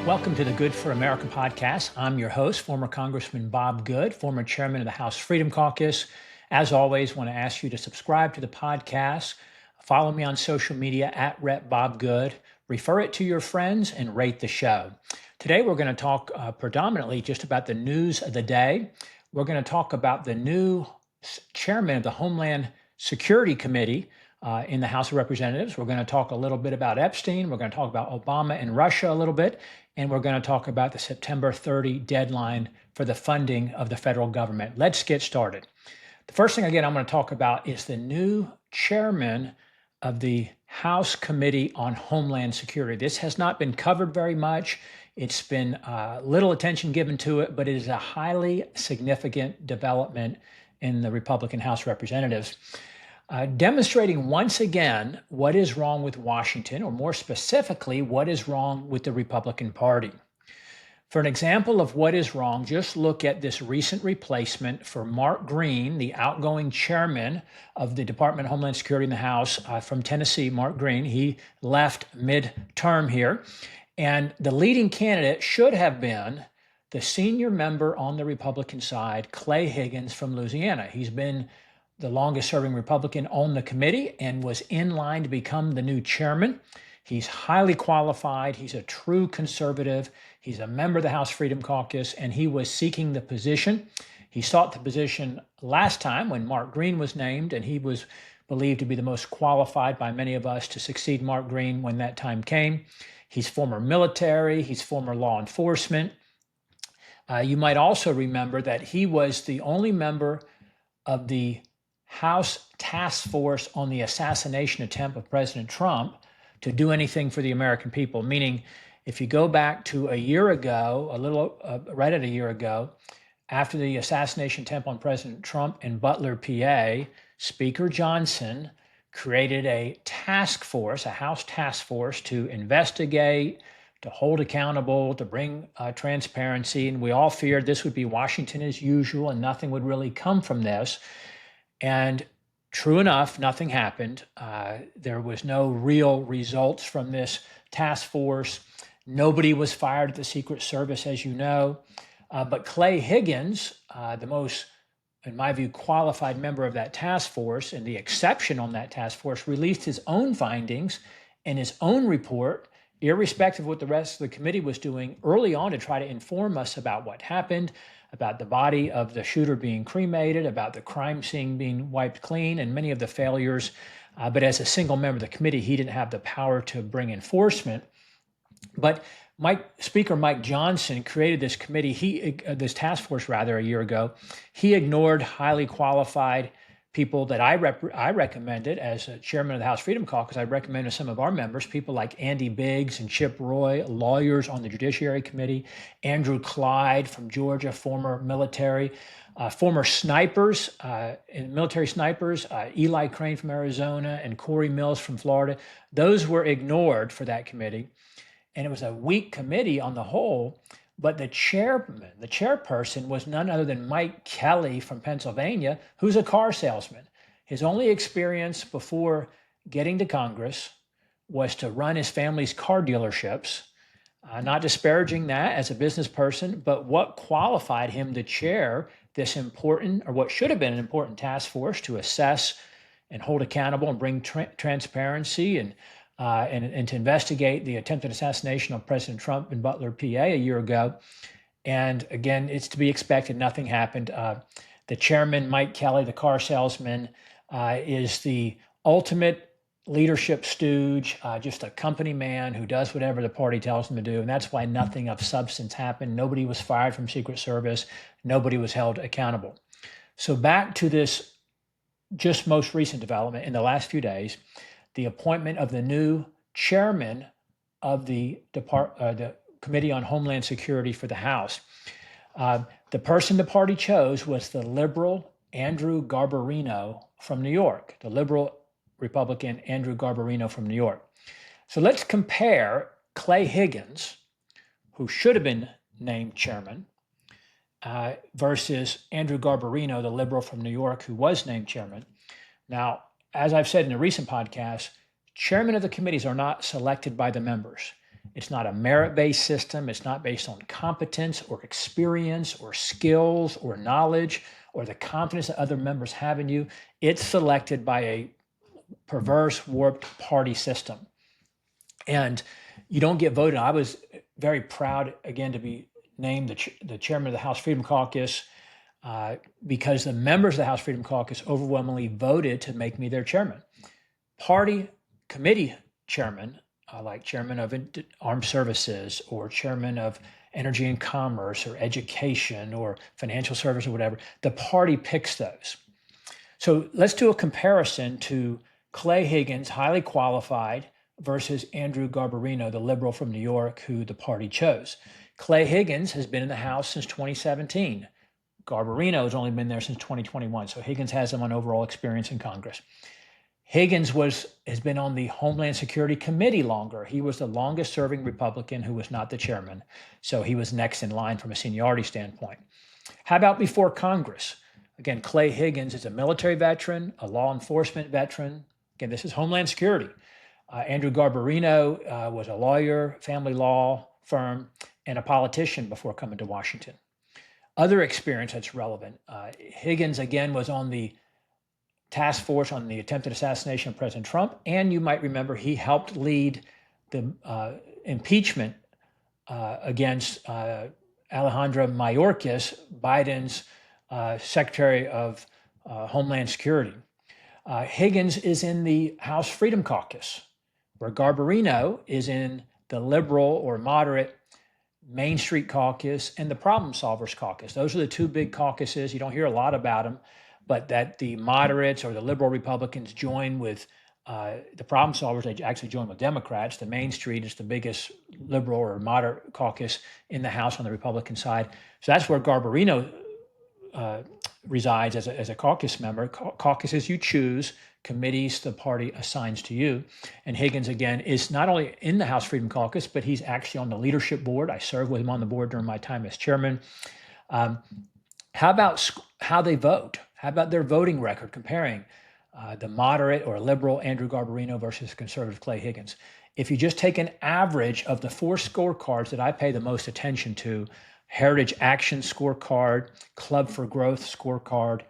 Welcome to the Good for America podcast. I'm your host, former Congressman Bob Good, former chairman of the House Freedom Caucus. As always, want to ask you to subscribe to the podcast, follow me on social media at Rep Bob Good, refer it to your friends, and rate the show. Today, we're going to talk predominantly just about the news of the day. We're going to talk about the new chairman of the Homeland Security Committee in the House of Representatives. We're going to talk a little bit about Epstein. We're going to talk about Obama and Russia a little bit. And we're going to talk about the September 30 deadline for the funding of the federal government. Let's get started. The first thing, again, I'm going to talk about is the new chairman of the House Committee on Homeland Security. This has not been covered very much. It's been little attention given to it, but it is a highly significant development in the Republican House of Representatives. Demonstrating once again what is wrong with Washington, or more specifically, what is wrong with the Republican Party. For an example of what is wrong, just look at this recent replacement for Mark Green, the outgoing chairman of the Department of Homeland Security in the House from Tennessee, Mark Green. He left mid-term here. And the leading candidate should have been the senior member on the Republican side, Clay Higgins from Louisiana. He's been the longest serving Republican on the committee and was in line to become the new chairman. He's highly qualified. He's a true conservative. He's a member of the House Freedom Caucus, and he was seeking the position. He sought the position last time when Mark Green was named, and he was believed to be the most qualified by many of us to succeed Mark Green when that time came. He's former military. He's former law enforcement. You might also remember that he was the only member of the House task force on the assassination attempt of President Trump to do anything for the American people. Meaning, if you go back to a year ago, right at a year ago, after the assassination attempt on President Trump in Butler, PA, Speaker Johnson created a task force, a House task force, to investigate, to hold accountable, to bring transparency. And we all feared this would be Washington as usual and nothing would really come from this. And true enough, nothing happened. There was no real results from this task force. Nobody was fired at the Secret Service, as you know. But Clay Higgins, the most, in my view, qualified member of that task force and the exception on that task force, released his own findings in his own report, irrespective of what the rest of the committee was doing early on to try to inform us about what happened, about the body of the shooter being cremated, about the crime scene being wiped clean, and many of the failures. But as a single member of the committee, he didn't have the power to bring enforcement. But Speaker Mike Johnson created this committee, this task force rather, a year ago. He ignored highly qualified people that I recommended as a chairman of the House Freedom Caucus. I recommended to some of our members, people like Andy Biggs and Chip Roy, lawyers on the Judiciary Committee, Andrew Clyde from Georgia, former military, former snipers, military snipers, Eli Crane from Arizona and Corey Mills from Florida. Those were ignored for that committee. And it was a weak committee on the whole. But the chairperson was none other than Mike Kelly from Pennsylvania, who's a car salesman. His only experience before getting to Congress was to run his family's car dealerships. Not disparaging that as a business person, but what qualified him to chair this important, or what should have been an important task force to assess and hold accountable and bring transparency and to investigate the attempted assassination of President Trump in Butler, PA, a year ago. And again, it's to be expected. Nothing happened. The chairman, Mike Kelly, the car salesman, is the ultimate leadership stooge, just a company man who does whatever the party tells him to do. And that's why nothing of substance happened. Nobody was fired from Secret Service. Nobody was held accountable. So back to this just most recent development in the last few days, the appointment of the new chairman of the Committee on Homeland Security for the House. The person the party chose was the liberal Andrew Garbarino from New York, the liberal Republican Andrew Garbarino from New York. So let's compare Clay Higgins, who should have been named chairman, versus Andrew Garbarino, the liberal from New York, who was named chairman. Now, as I've said in a recent podcast, chairmen of the committees are not selected by the members. It's not a merit-based system. It's not based on competence or experience or skills or knowledge or the confidence that other members have in you. It's selected by a perverse, warped party system. And you don't get voted. I was very proud, again, to be named the chairman of the House Freedom Caucus because the members of the House Freedom Caucus overwhelmingly voted to make me their chairman. Party committee chairman, like chairman of armed services or chairman of energy and commerce or education or financial service or whatever, the party picks those. So let's do a comparison to Clay Higgins, highly qualified, versus Andrew Garbarino, the liberal from New York, who the party chose. Clay Higgins has been in the House since 2017. Garbarino has only been there since 2021, so Higgins has him on overall experience in Congress. Higgins has been on the Homeland Security Committee longer. He was the longest serving Republican who was not the chairman, so he was next in line from a seniority standpoint. How about before Congress? Again, Clay Higgins is a military veteran, a law enforcement veteran. Again, this is Homeland Security. Andrew Garbarino was a lawyer, family law firm, and a politician before coming to Washington. Other experience that's relevant. Higgins, again, was on the task force on the attempted assassination of President Trump. And you might remember he helped lead the impeachment against Alejandro Mayorkas, Biden's Secretary of Homeland Security. Higgins is in the House Freedom Caucus, where Garbarino is in the liberal or moderate Main Street Caucus and the Problem Solvers Caucus. Those are the two big caucuses. You don't hear a lot about them, but that the moderates or the liberal Republicans join with the Problem Solvers. They actually join with Democrats. The Main Street is the biggest liberal or moderate caucus in the House on the Republican side. So that's where Garbarino resides as a caucus member. Caucuses you choose, committees the party assigns to you. And Higgins, again, is not only in the House Freedom Caucus, but he's actually on the leadership board. I served with him on the board during my time as chairman. How about how they vote? How about their voting record, comparing the moderate or liberal Andrew Garbarino versus conservative Clay Higgins? If you just take an average of the 4 scorecards that I pay the most attention to, Heritage Action Scorecard, Club for Growth Scorecard,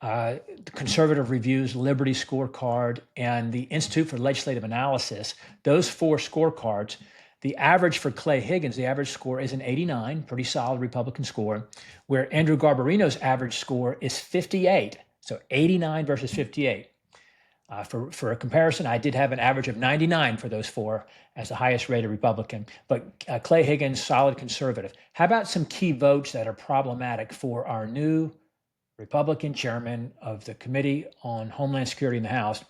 the Conservative Reviews Liberty Scorecard, and the Institute for Legislative Analysis, those 4 scorecards, the average for Clay Higgins, the average score is an 89, pretty solid Republican score, where Andrew Garbarino's average score is 58, so 89 versus 58. For a comparison, I did have an average of 99 for those 4 as the highest rated Republican, but Clay Higgins, solid conservative. How about some key votes that are problematic for our new Republican chairman of the Committee on Homeland Security in the House,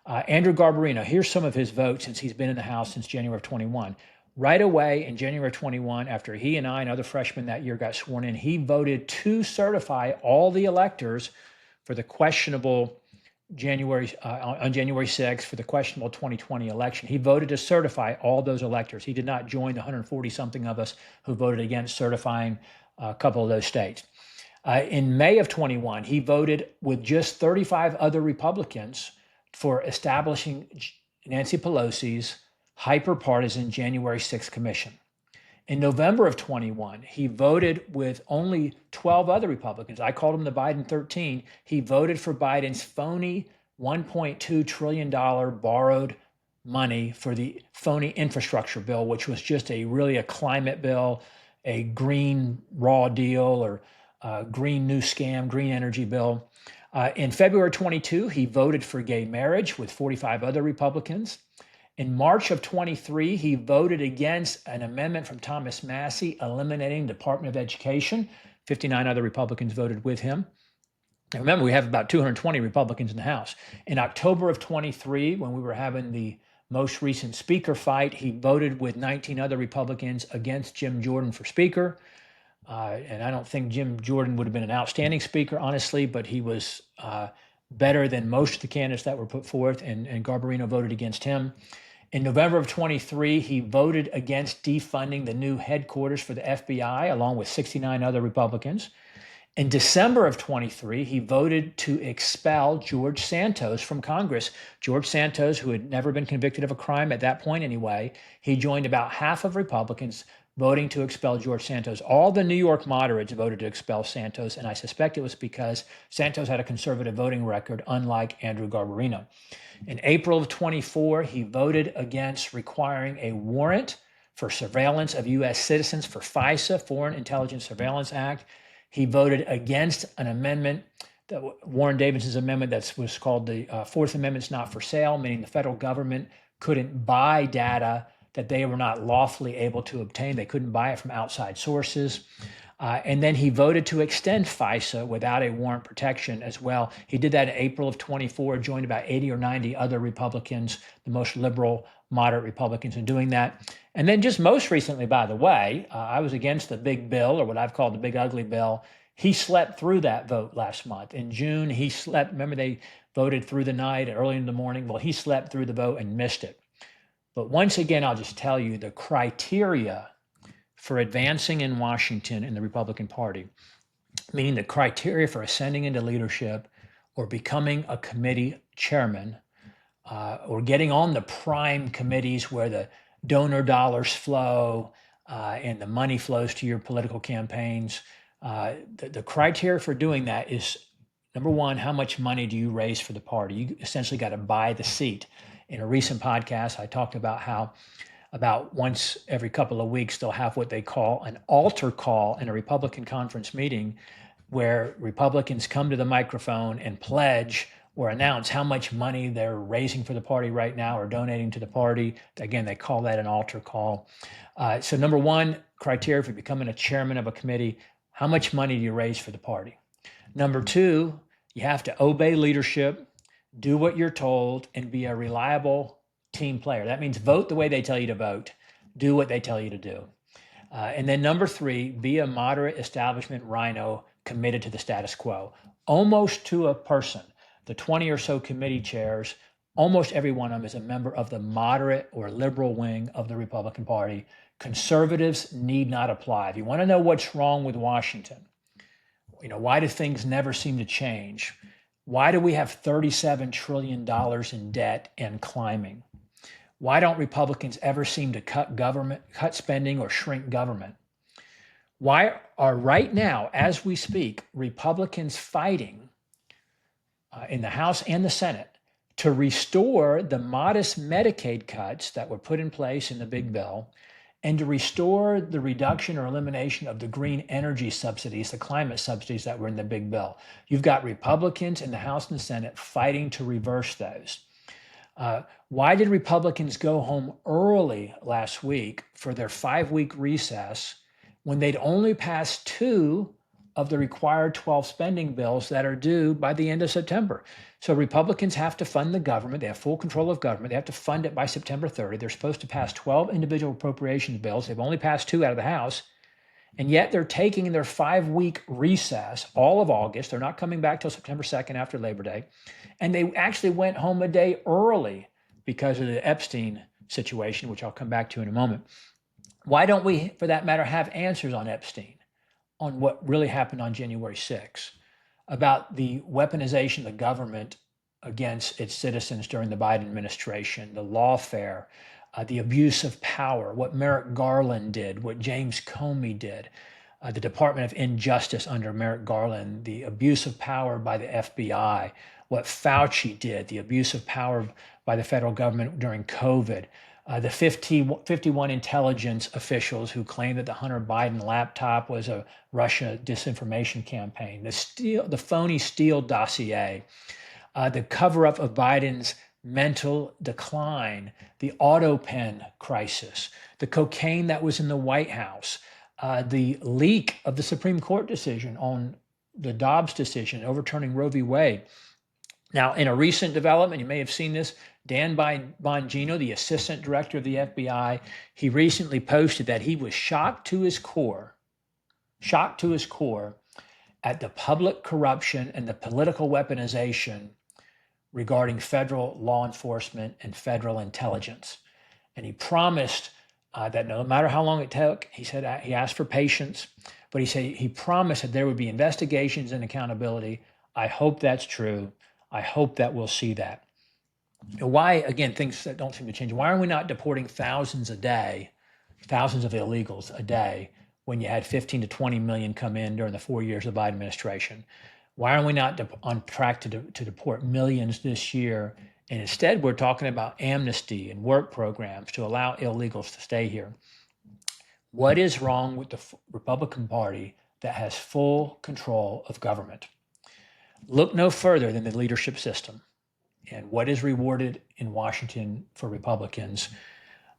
Andrew Garbarino? Here's some of his votes since he's been in the House since January of 21. Right away in January of 21, after he and I and other freshmen that year got sworn in, he voted to certify all the electors for the questionable on January 6th for the questionable 2020 election. He voted to certify all those electors. He did not join the 140 something of us who voted against certifying a couple of those states. In May of 21, he voted with just 35 other Republicans for establishing Nancy Pelosi's hyper-partisan January 6th commission. In November of 21, he voted with only 12 other Republicans. I called him the Biden 13. He voted for Biden's phony $1.2 trillion borrowed money for the phony infrastructure bill, which was just really a climate bill, a green raw deal, or green new scam, green energy bill. In February 22, he voted for gay marriage with 45 other Republicans. In March of 23, he voted against an amendment from Thomas Massie eliminating the Department of Education. 59 other Republicans voted with him. And remember, we have about 220 Republicans in the House. In October of 23, when we were having the most recent speaker fight, he voted with 19 other Republicans against Jim Jordan for speaker. And I don't think Jim Jordan would have been an outstanding speaker, honestly, but he was better than most of the candidates that were put forth, and Garbarino voted against him. In November of 23, he voted against defunding the new headquarters for the FBI, along with 69 other Republicans. In December of 23, he voted to expel George Santos from Congress. George Santos, who had never been convicted of a crime at that point anyway, he joined about half of Republicans voting to expel George Santos. All the New York moderates voted to expel Santos, and I suspect it was because Santos had a conservative voting record, unlike Andrew Garbarino. In April of 24, he voted against requiring a warrant for surveillance of U.S. citizens for FISA, Foreign Intelligence Surveillance Act. He voted against an amendment, Warren Davison's amendment that was called the Fourth Amendment's Not for Sale, meaning the federal government couldn't buy data that they were not lawfully able to obtain. They couldn't buy it from outside sources. And then he voted to extend FISA without a warrant protection as well. He did that in April of 24, joined about 80 or 90 other Republicans, the most liberal, moderate Republicans in doing that. And then just most recently, by the way, I was against the big bill, or what I've called the big ugly bill. He slept through that vote last month. In June, he slept. Remember, they voted through the night, early in the morning. Well, he slept through the vote and missed it. But once again, I'll just tell you the criteria for advancing in Washington in the Republican Party, meaning the criteria for ascending into leadership or becoming a committee chairman or getting on the prime committees where the donor dollars flow and the money flows to your political campaigns. The criteria for doing that is, number one, how much money do you raise for the party? You essentially got to buy the seat. In a recent podcast, I talked about how about once every couple of weeks, they'll have what they call an altar call in a Republican conference meeting where Republicans come to the microphone and pledge or announce how much money they're raising for the party right now or donating to the party. Again, they call that an altar call. So number one criteria for becoming a chairman of a committee, how much money do you raise for the party? Number two, you have to obey leadership, do what you're told, and be a reliable team player. That means vote the way they tell you to vote, do what they tell you to do. And then number three, be a moderate establishment rhino committed to the status quo. Almost to a person, the 20 or so committee chairs, almost every one of them is a member of the moderate or liberal wing of the Republican Party. Conservatives need not apply. If you want to know what's wrong with Washington, why do things never seem to change? Why do we have $37 trillion in debt and climbing? Why don't Republicans ever seem to cut spending or shrink government? Why are right now, as we speak, Republicans fighting in the House and the Senate to restore the modest Medicaid cuts that were put in place in the big bill and to restore the reduction or elimination of the green energy subsidies, the climate subsidies that were in the big bill? You've got Republicans in the House and the Senate fighting to reverse those. Why did Republicans go home early last week for their 5-week recess when they'd only passed 2 of the required 12 spending bills that are due by the end of September? So Republicans have to fund the government. They have full control of government. They have to fund it by September 30. They're supposed to pass 12 individual appropriations bills. They've only passed 2 out of the House. And yet they're taking their 5-week recess all of August. They're not coming back till September 2nd after Labor Day. And they actually went home a day early because of the Epstein situation, which I'll come back to in a moment. Why don't we, for that matter, have answers on Epstein, on what really happened on January 6th, about the weaponization of the government against its citizens during the Biden administration, the lawfare, the abuse of power, what Merrick Garland did, what James Comey did, the Department of Injustice under Merrick Garland, the abuse of power by the FBI, what Fauci did, the abuse of power by the federal government during COVID, the 51 intelligence officials who claimed that the Hunter Biden laptop was a Russia disinformation campaign, the phony Steele dossier, the cover-up of Biden's mental decline, the AutoPen crisis, the cocaine that was in the White House, the leak of the Supreme Court decision on the Dobbs decision overturning Roe v. Wade. Now, in a recent development, you may have seen this, Dan Bongino, the assistant director of the FBI, he recently posted that he was shocked to his core at the public corruption and the political weaponization regarding federal law enforcement and federal intelligence. And he promised that no matter how long it took, he said he asked for patience, but he said he promised that there would be investigations and accountability. I hope that's true. I hope that we'll see that. Why, again, things that don't seem to change. Why are we not deporting thousands a day, thousands of illegals a day, when you had 15 to 20 million come in during the 4 years of the Biden administration? Why are we not on track to deport millions this year? And instead, we're talking about amnesty and work programs to allow illegals to stay here. What is wrong with the Republican Party that has full control of government? Look no further than the leadership system and what is rewarded in Washington for Republicans.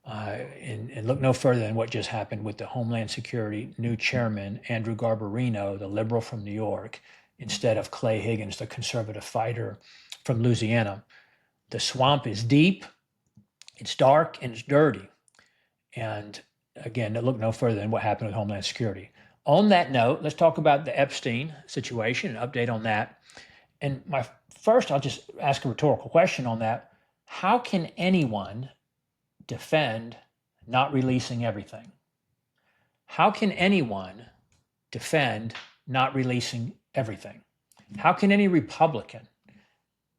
And look no further than what just happened with the Homeland Security new chairman, Andrew Garbarino, the liberal from New York, instead of Clay Higgins, the conservative fighter from Louisiana. The swamp is deep, it's dark, and it's dirty. And again, look no further than what happened with Homeland Security. On that note, let's talk about the Epstein situation, an update on that. And first, I'll just ask a rhetorical question on that. How can anyone defend not releasing everything? How can anyone defend not releasing everything? How can any Republican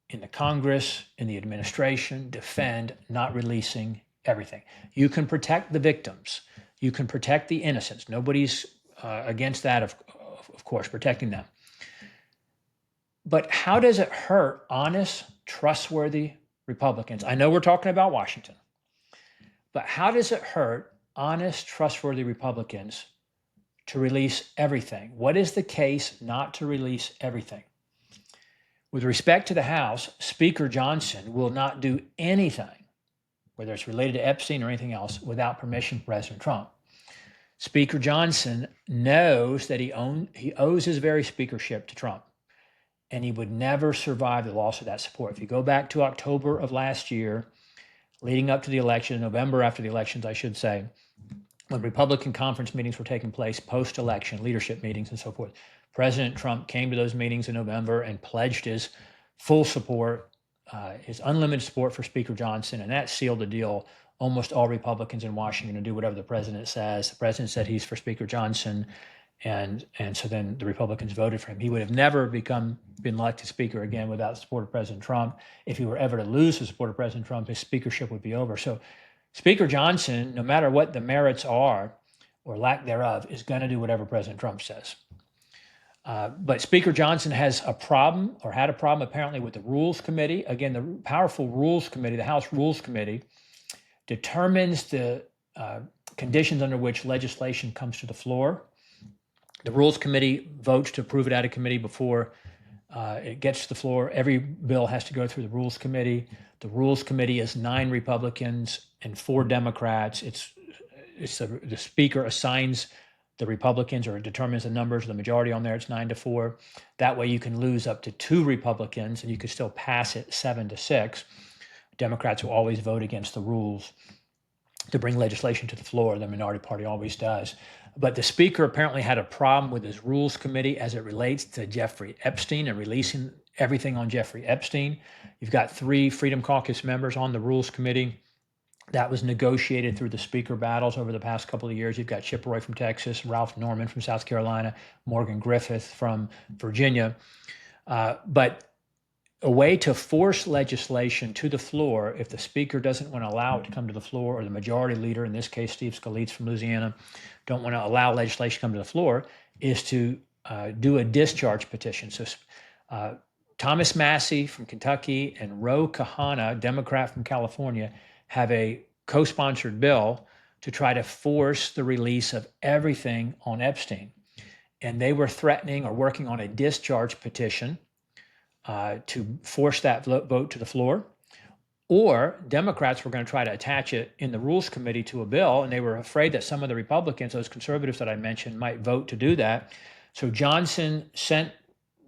in the Congress, in the administration, defend not releasing everything? You can protect the victims. You can protect the innocents. Nobody's against that, of course, protecting them. But how does it hurt honest, trustworthy Republicans? I know we're talking about Washington, but how does it hurt honest, trustworthy Republicans to release everything? What is the case not to release everything? With respect to the House, Speaker Johnson will not do anything, whether it's related to Epstein or anything else, without permission from President Trump. Speaker Johnson knows that he owes his very speakership to Trump, and he would never survive the loss of that support. If you go back to October of last year, leading up to the election, November after the elections, I should say, when Republican conference meetings were taking place post-election, leadership meetings and so forth, President Trump came to those meetings in November and pledged his full support, his unlimited support for Speaker Johnson, and that sealed the deal. Almost all Republicans in Washington to do whatever the president says. The president said he's for Speaker Johnson, and so then the Republicans voted for him. He would have never been elected Speaker again without the support of President Trump. If he were ever to lose the support of President Trump, his speakership would be over. So Speaker Johnson, no matter what the merits are or lack thereof, is going to do whatever President Trump says. But Speaker Johnson has a problem, or had a problem apparently, with the Rules Committee. Again, the powerful Rules Committee, the House Rules Committee, determines the conditions under which legislation comes to the floor. The Rules Committee votes to approve it out of committee before it gets to the floor. Every bill has to go through the Rules Committee. The Rules Committee is 9 Republicans and 4 Democrats. The Speaker assigns the Republicans, or determines the numbers of the majority on there. It's 9-4. That way you can lose up to 2 Republicans and you can still pass it 7-6. Democrats will always vote against the rules to bring legislation to the floor. The minority party always does. But the Speaker apparently had a problem with his Rules Committee as it relates to Jeffrey Epstein and releasing everything on Jeffrey Epstein. You've got 3 Freedom Caucus members on the Rules Committee. That was negotiated through the Speaker battles over the past couple of years. You've got Chip Roy from Texas, Ralph Norman from South Carolina, Morgan Griffith from Virginia. But a way to force legislation to the floor, if the Speaker doesn't want to allow it to come to the floor, or the majority leader, in this case Steve Scalise from Louisiana, don't want to allow legislation to come to the floor, is to do a discharge petition. So Thomas Massie from Kentucky and Ro Khanna, Democrat from California, have a co-sponsored bill to try to force the release of everything on Epstein. And they were threatening or working on a discharge petition to force that vote to the floor. Or Democrats were going to try to attach it in the Rules Committee to a bill, and they were afraid that some of the Republicans, those conservatives that I mentioned, might vote to do that. So Johnson sent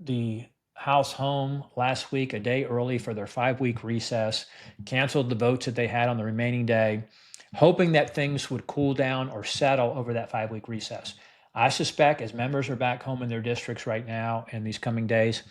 the House home last week, a day early, for their 5-week recess, canceled the votes that they had on the remaining day, hoping that things would cool down or settle over that 5-week recess. I suspect, as members are back home in their districts right now in these coming days,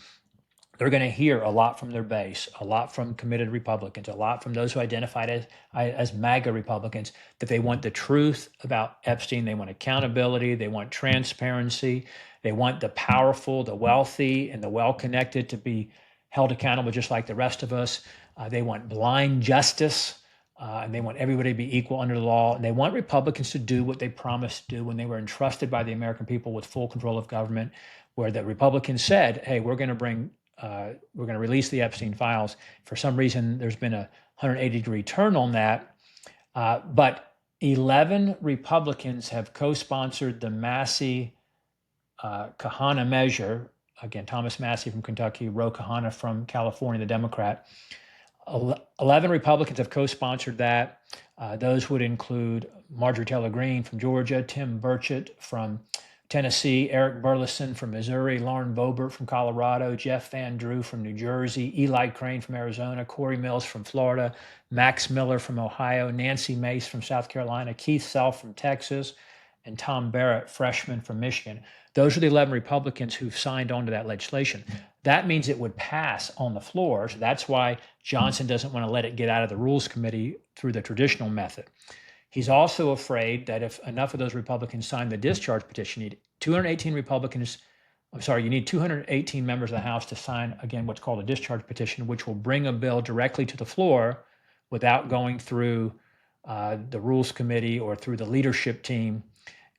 they're going to hear a lot from their base, a lot from committed Republicans, a lot from those who identified as MAGA Republicans, that they want the truth about Epstein. They want accountability. They want transparency. They want the powerful, the wealthy, and the well-connected to be held accountable just like the rest of us. They want blind justice, and they want everybody to be equal under the law. And they want Republicans to do what they promised to do when they were entrusted by the American people with full control of government, where the Republicans said, hey, we're going to release the Epstein files. For some reason, there's been a 180-degree turn on that. But 11 Republicans have co-sponsored the Massey Kahana measure. Again, Thomas Massey from Kentucky, Ro Kahana from California, the Democrat. 11 Republicans have co-sponsored that. Those would include Marjorie Taylor Greene from Georgia, Tim Burchett from Tennessee, Eric Burleson from Missouri, Lauren Boebert from Colorado, Jeff Van Drew from New Jersey, Eli Crane from Arizona, Corey Mills from Florida, Max Miller from Ohio, Nancy Mace from South Carolina, Keith Self from Texas, and Tom Barrett, freshman from Michigan. Those are the 11 Republicans who've signed on to that legislation. That means it would pass on the floor. So that's why Johnson doesn't want to let it get out of the Rules Committee through the traditional method. He's also afraid that if enough of those Republicans sign the discharge petition, you need 218 members of the House to sign, again, what's called a discharge petition, which will bring a bill directly to the floor without going through the Rules Committee or through the leadership team.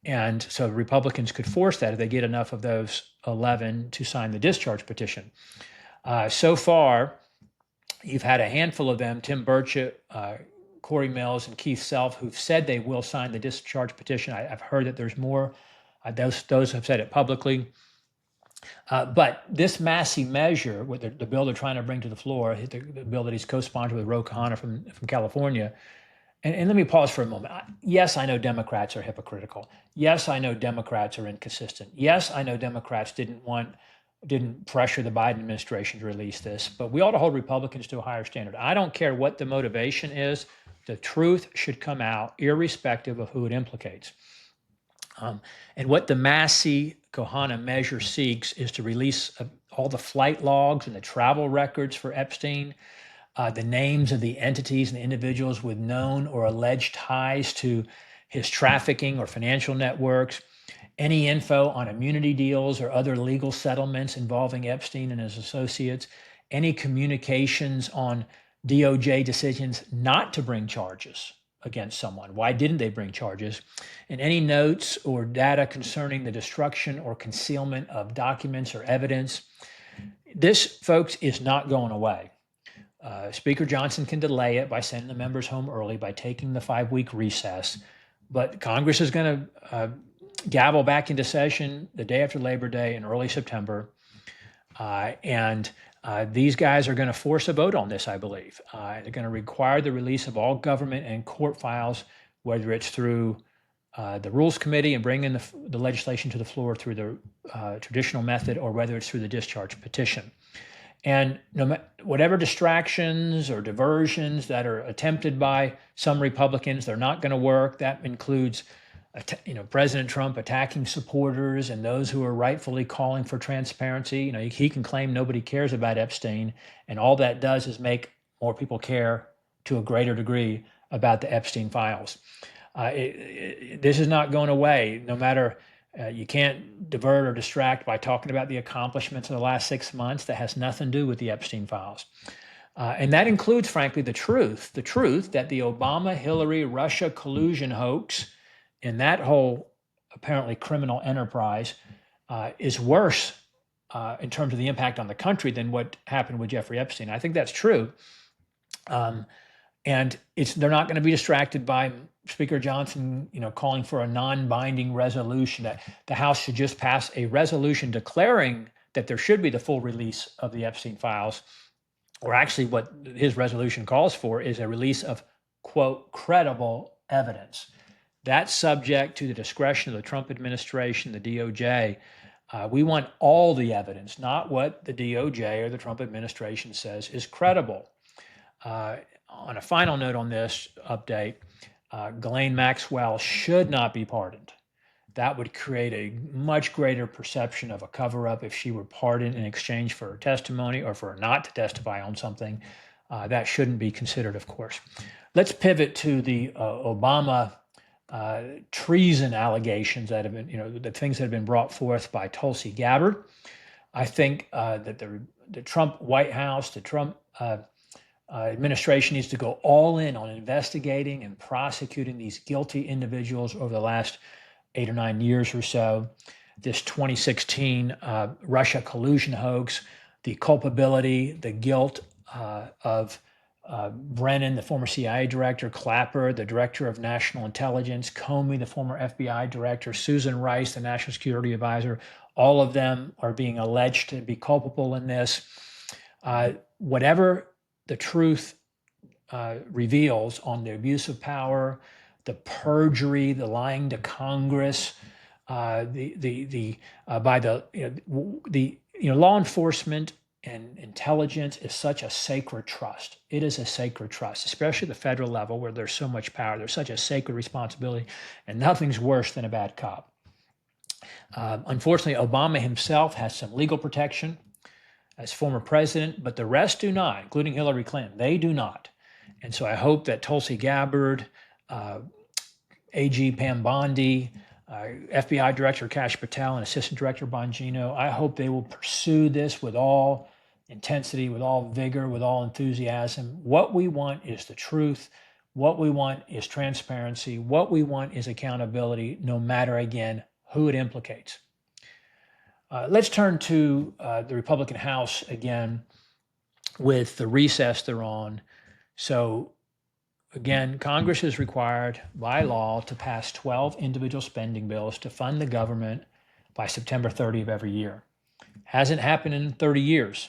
And so Republicans could force that if they get enough of those 11 to sign the discharge petition. So far, you've had a handful of them, Tim Burchett, Corey Mills, and Keith Self, who've said they will sign the discharge petition. I've heard that there's more. Those have said it publicly. But this Massey measure, with the bill they're trying to bring to the floor, the bill that he's co-sponsored with Ro Kahana from California, and let me pause for a moment. Yes, I know Democrats are hypocritical. Yes, I know Democrats are inconsistent. Yes, I know Democrats didn't pressure the Biden administration to release this, but we ought to hold Republicans to a higher standard. I don't care what the motivation is. The truth should come out irrespective of who it implicates. And what the Massey Kahana measure seeks is to release all the flight logs and the travel records for Epstein, the names of the entities and the individuals with known or alleged ties to his trafficking or financial networks, any info on immunity deals or other legal settlements involving Epstein and his associates, any communications on DOJ decisions not to bring charges against someone. Why didn't they bring charges? And any notes or data concerning the destruction or concealment of documents or evidence. This, folks, is not going away. Speaker Johnson can delay it by sending the members home early, by taking the 5-week recess. But Congress is going to gavel back into session the day after Labor Day in early September. And these guys are going to force a vote on this, I believe. They're going to require the release of all government and court files, whether it's through the Rules Committee and bringing the legislation to the floor through the traditional method, or whether it's through the discharge petition. And whatever distractions or diversions that are attempted by some Republicans, they're not going to work. That includes President Trump attacking supporters and those who are rightfully calling for transparency. He can claim nobody cares about Epstein, and all that does is make more people care to a greater degree about the Epstein files. This is not going away, no matter. You can't divert or distract by talking about the accomplishments of the last 6 months. That has nothing to do with the Epstein files. And that includes, frankly, the truth that the Obama-Hillary Russia collusion hoax and that whole apparently criminal enterprise is worse in terms of the impact on the country than what happened with Jeffrey Epstein. I think that's true. And they're not going to be distracted by Speaker Johnson, calling for a non-binding resolution, that the House should just pass a resolution declaring that there should be the full release of the Epstein files. Or actually what his resolution calls for is a release of, quote, credible evidence. That's subject to the discretion of the Trump administration, the DOJ. We want all the evidence, not what the DOJ or the Trump administration says is credible. On a final note on this update, Ghislaine Maxwell should not be pardoned. That would create a much greater perception of a cover-up if she were pardoned in exchange for her testimony or for her not to testify on something. That shouldn't be considered, of course. Let's pivot to the Obama treason allegations that have been, the things that have been brought forth by Tulsi Gabbard. I think that the Trump White House, the Trump administration needs to go all in on investigating and prosecuting these guilty individuals over the last 8 or 9 years or so. This 2016 Russia collusion hoax, the culpability, the guilt of Brennan, the former CIA director, Clapper, the director of national intelligence, Comey, the former FBI director, Susan Rice, the national security advisor. All of them are being alleged to be culpable in this. Whatever the truth reveals on the abuse of power, the perjury, the lying to Congress, by the law enforcement and intelligence is such a sacred trust. It is a sacred trust, especially at the federal level where there's so much power. There's such a sacred responsibility, and nothing's worse than a bad cop. Unfortunately, Obama himself has some legal protection as former president, but the rest do not, including Hillary Clinton. They do not. And so I hope that Tulsi Gabbard, AG Pam Bondi, FBI Director Kash Patel, and Assistant Director Bongino, I hope they will pursue this with all intensity, with all vigor, with all enthusiasm. What we want is the truth. What we want is transparency. What we want is accountability, no matter, again, who it implicates. Let's turn to the Republican House again with the recess they're on. So again, Congress is required by law to pass 12 individual spending bills to fund the government by September 30 of every year. Hasn't happened in 30 years.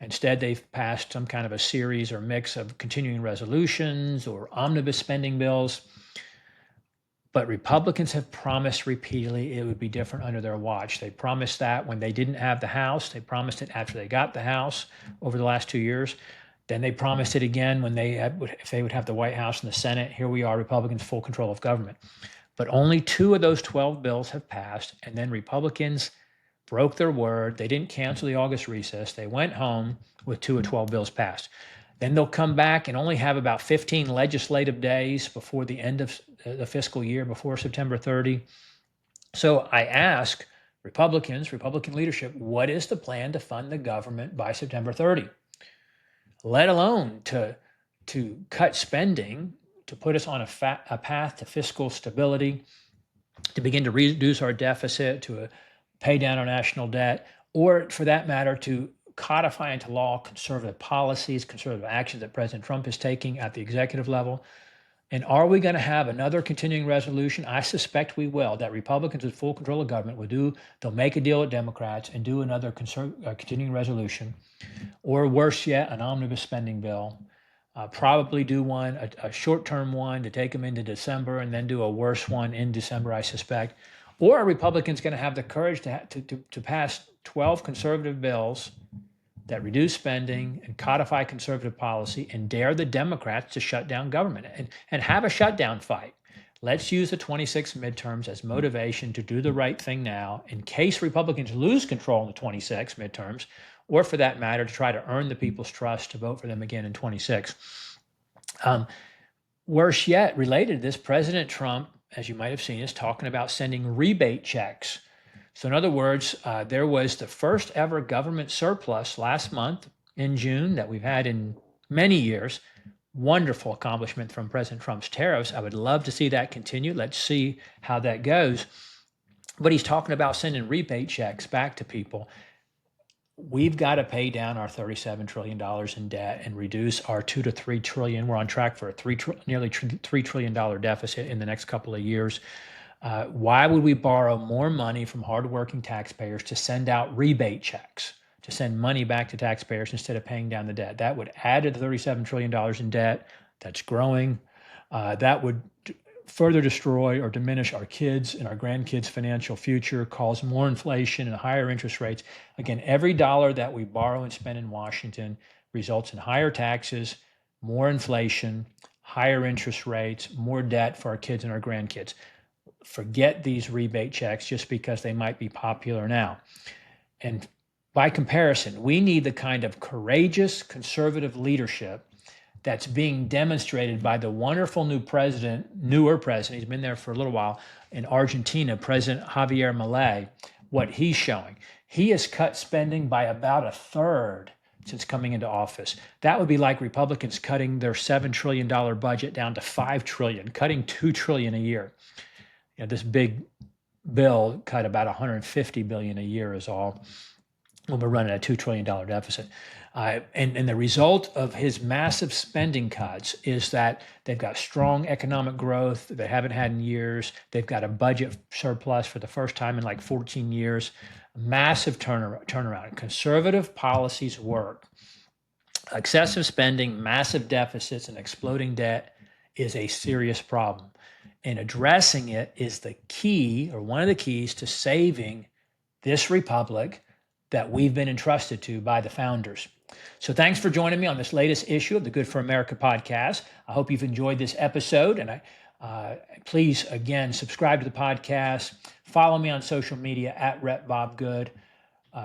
Instead, they've passed some kind of a series or mix of continuing resolutions or omnibus spending bills. But Republicans have promised repeatedly it would be different under their watch. They promised that when they didn't have the House. They promised it after they got the House over the last 2 years. Then they promised it again when if they would have the White House and the Senate. Here we are, Republicans full control of government. But only 2 of those 12 bills have passed, and then Republicans broke their word. They didn't cancel the August recess. They went home with 2 of 12 bills passed. Then they'll come back and only have about 15 legislative days before the end of the fiscal year, before September 30. So I ask Republican leadership, what is the plan to fund the government by September 30? Let alone to cut spending, to put us on a path to fiscal stability, to begin to reduce our deficit, to pay down our national debt, or for that matter, to codify into law conservative policies, conservative actions that President Trump is taking at the executive level. And are we going to have another continuing resolution? I suspect we will, that Republicans with full control of government they'll make a deal with Democrats and do another continuing resolution, or worse yet, an omnibus spending bill. Probably do one, a short-term one to take them into December, and then do a worse one in December, I suspect. Or are Republicans going to have the courage to pass 12 conservative bills that reduce spending and codify conservative policy and dare the Democrats to shut down government and have a shutdown fight? Let's use the 26 midterms as motivation to do the right thing now in case Republicans lose control in the 26 midterms, or for that matter, to try to earn the people's trust to vote for them again in 26. Worse yet, related to this, President Trump, as you might have seen, is talking about sending rebate checks. So in other words, there was the first ever government surplus last month in June that we've had in many years. Wonderful accomplishment from President Trump's tariffs. I would love to see that continue. Let's see how that goes. But he's talking about sending rebate checks back to people. We've got to pay down our $37 trillion in debt and reduce our $2 to $3 trillion. We're on track for a nearly $3 trillion deficit in the next couple of years. Why would we borrow more money from hardworking taxpayers to send out rebate checks, to send money back to taxpayers instead of paying down the debt? That would add to the $37 trillion in debt that's growing. That would further destroy or diminish our kids' and our grandkids' financial future, cause more inflation and higher interest rates. Again, every dollar that we borrow and spend in Washington results in higher taxes, more inflation, higher interest rates, more debt for our kids and our grandkids. forget these rebate checks just because they might be popular now. And by comparison, we need the kind of courageous conservative leadership that's being demonstrated by the wonderful newer president, he's been there for a little while, in Argentina, President Javier Milei, what he's showing. He has cut spending by about a third since coming into office. That would be like Republicans cutting their $7 trillion budget down to $5 trillion, cutting $2 trillion a year. This big bill cut about $150 billion a year is all, when we're running a $2 trillion deficit. And the result of his massive spending cuts is that they've got strong economic growth they haven't had in years. They've got a budget surplus for the first time in like 14 years. Massive turnaround. Conservative policies work. Excessive spending, massive deficits, and exploding debt is a serious problem. And addressing it is the key, or one of the keys, to saving this republic that we've been entrusted to by the founders. So thanks for joining me on this latest issue of the Good for America podcast. I hope you've enjoyed this episode, and please, again, subscribe to the podcast. Follow me on social media at Rep Bob Good.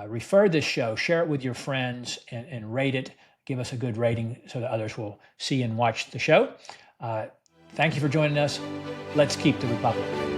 Refer this show, share it with your friends, and rate it. Give us a good rating so that others will see and watch the show. Thank you for joining us. Let's keep the republic.